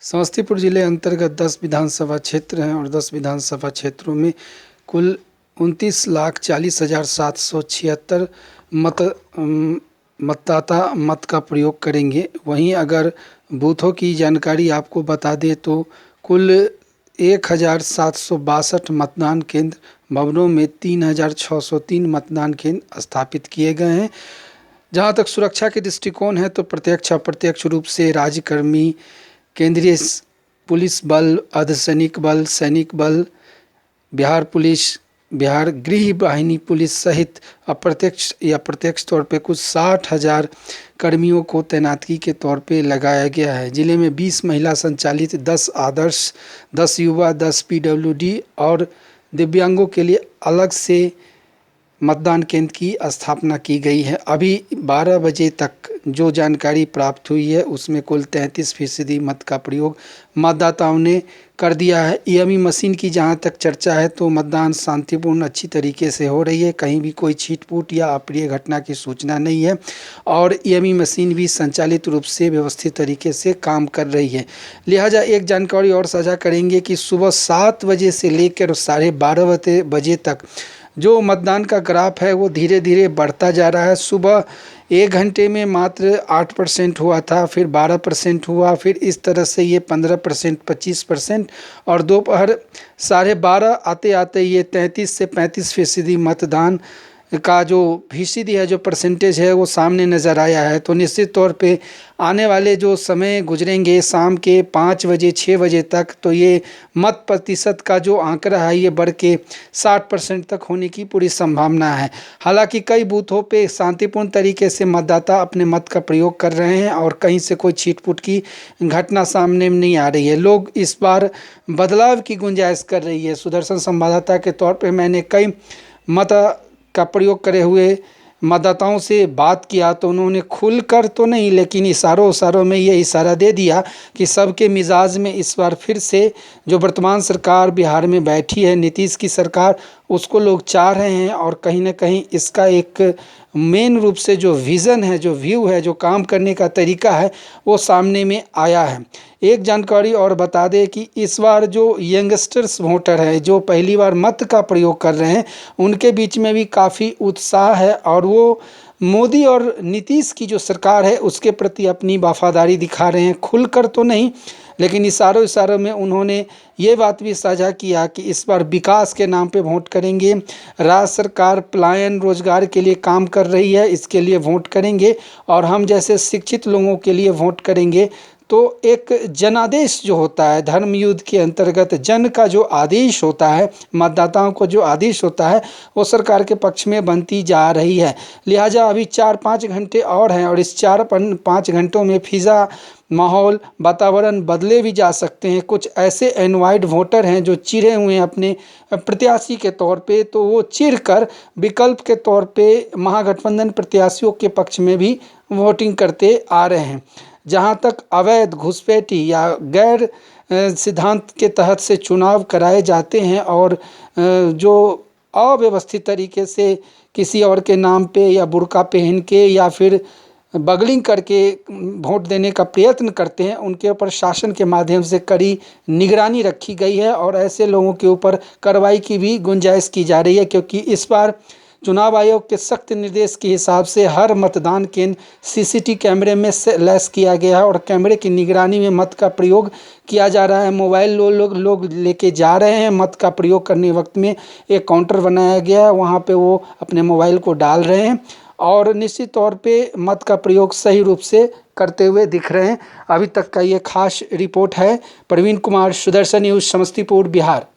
समस्तीपुर जिले अंतर्गत 10 विधानसभा क्षेत्र हैं और 10 विधानसभा क्षेत्रों में कुल 29,40,776 मतदाता मत का प्रयोग करेंगे। वहीं अगर बूथों की जानकारी आपको बता दें तो कुल 1,762 मतदान केंद्र भवनों में 3,603 मतदान केंद्र स्थापित किए गए हैं। जहां तक सुरक्षा के दृष्टिकोण है तो प्रत्यक्ष अप्रत्यक्ष रूप से राज्यकर्मी, केंद्रीय पुलिस बल, अर्धसैनिक बल, सैनिक बल, बिहार पुलिस, बिहार गृह वाहिनी पुलिस सहित अप्रत्यक्ष या प्रत्यक्ष तौर पे कुछ 60,000 कर्मियों को तैनाती के तौर पे लगाया गया है। जिले में 20 महिला संचालित, 10 आदर्श, 10 युवा, 10 पीडब्ल्यूडी और दिव्यांगों के लिए अलग से मतदान केंद्र की स्थापना की गई है। अभी 12 बजे तक जो जानकारी प्राप्त हुई है उसमें कुल 33% मत का प्रयोग मतदाताओं ने कर दिया है। ईएमवी मशीन की जहां तक चर्चा है तो मतदान शांतिपूर्ण अच्छी तरीके से हो रही है। कहीं भी कोई छीट-फूट या अप्रिय घटना की सूचना नहीं है और ईएमवी मशीन भी संचालित रूप से व्यवस्थित तरीके से काम कर रही है। लिहाजा एक जानकारी और साझा करेंगे कि सुबह 7 बजे से लेकर 12:30 बजे तक जो मतदान का ग्राफ है वो धीरे धीरे बढ़ता जा रहा है। सुबह 1 घंटे में मात्र 8% हुआ था, फिर 12% हुआ, फिर इस तरह से ये 15%, 25% और दोपहर 12:30 आते आते ये 33 से 35% मतदान का जो फीसदी है, जो परसेंटेज है वो सामने नज़र आया है। तो निश्चित तौर पे आने वाले जो समय गुजरेंगे शाम के 5 बजे 6 बजे तक तो ये मत प्रतिशत का जो आंकड़ा है ये बढ़ के 60% तक होने की पूरी संभावना है। हालांकि कई बूथों पे शांतिपूर्ण तरीके से मतदाता अपने मत का प्रयोग कर रहे हैं और कहीं से कोई छीट-फूट की घटना सामने नहीं आ रही है। लोग इस बार बदलाव की गुंजाइश कर रही है। सुदर्शन संवाददाता के तौर पे मैंने कई मत का प्रयोग करे हुए मतदाताओं से बात किया तो उन्होंने खुलकर तो नहीं लेकिन इशारों में ये इशारा दे दिया कि सबके मिजाज में इस बार फिर से जो वर्तमान सरकार बिहार में बैठी है, नीतीश की सरकार, उसको लोग चाह रहे हैं और कहीं ना कहीं इसका एक मेन रूप से जो विज़न है, जो व्यू है, जो काम करने का तरीका है वो सामने में आया है। एक जानकारी और बता दें कि इस बार जो यंगस्टर्स वोटर है जो पहली बार मत का प्रयोग कर रहे हैं उनके बीच में भी काफ़ी उत्साह है और वो मोदी और नीतीश की जो सरकार है उसके प्रति अपनी वफादारी दिखा रहे हैं। खुलकर तो नहीं लेकिन इशारों में उन्होंने ये बात भी साझा किया कि इस बार विकास के नाम पे वोट करेंगे। राज्य सरकार पलायन रोजगार के लिए काम कर रही है, इसके लिए वोट करेंगे और हम जैसे शिक्षित लोगों के लिए वोट करेंगे। तो एक जनादेश जो होता है, धर्म युद्ध के अंतर्गत जन का जो आदेश होता है, मतदाताओं को जो आदेश होता है वो सरकार के पक्ष में बनती जा रही है। लिहाजा अभी 4-5 घंटे और हैं और इस 4-5 घंटों में फिज़ा माहौल, वातावरण बदले भी जा सकते हैं। कुछ ऐसे एनवाइड वोटर हैं जो चिढ़े हुए हैं अपने प्रत्याशी के तौर पे, तो वो चिढ़ कर विकल्प के तौर पे महागठबंधन प्रत्याशियों के पक्ष में भी वोटिंग करते आ रहे हैं। जहां तक अवैध घुसपैठी या गैर सिद्धांत के तहत से चुनाव कराए जाते हैं और जो अव्यवस्थित तरीके से किसी और के नाम पे या बुर्का पहन के या फिर बगलिंग करके वोट देने का प्रयत्न करते हैं, उनके ऊपर शासन के माध्यम से कड़ी निगरानी रखी गई है और ऐसे लोगों के ऊपर कार्रवाई की भी गुंजाइश की जा रही है। क्योंकि इस बार चुनाव आयोग के सख्त निर्देश के हिसाब से हर मतदान केंद्र सीसीटीवी कैमरे में से लैस किया गया है और कैमरे की निगरानी में मत का प्रयोग किया जा रहा है। मोबाइल लोग लेके जा रहे हैं। मत का प्रयोग करने वक्त में एक काउंटर बनाया गया है, वहाँ पे वो अपने मोबाइल को डाल रहे हैं और निश्चित तौर पे मत का प्रयोग सही रूप से करते हुए दिख रहे हैं। अभी तक का ये खास रिपोर्ट है। प्रवीण कुमार, सुदर्शन न्यूज़, समस्तीपुर, बिहार।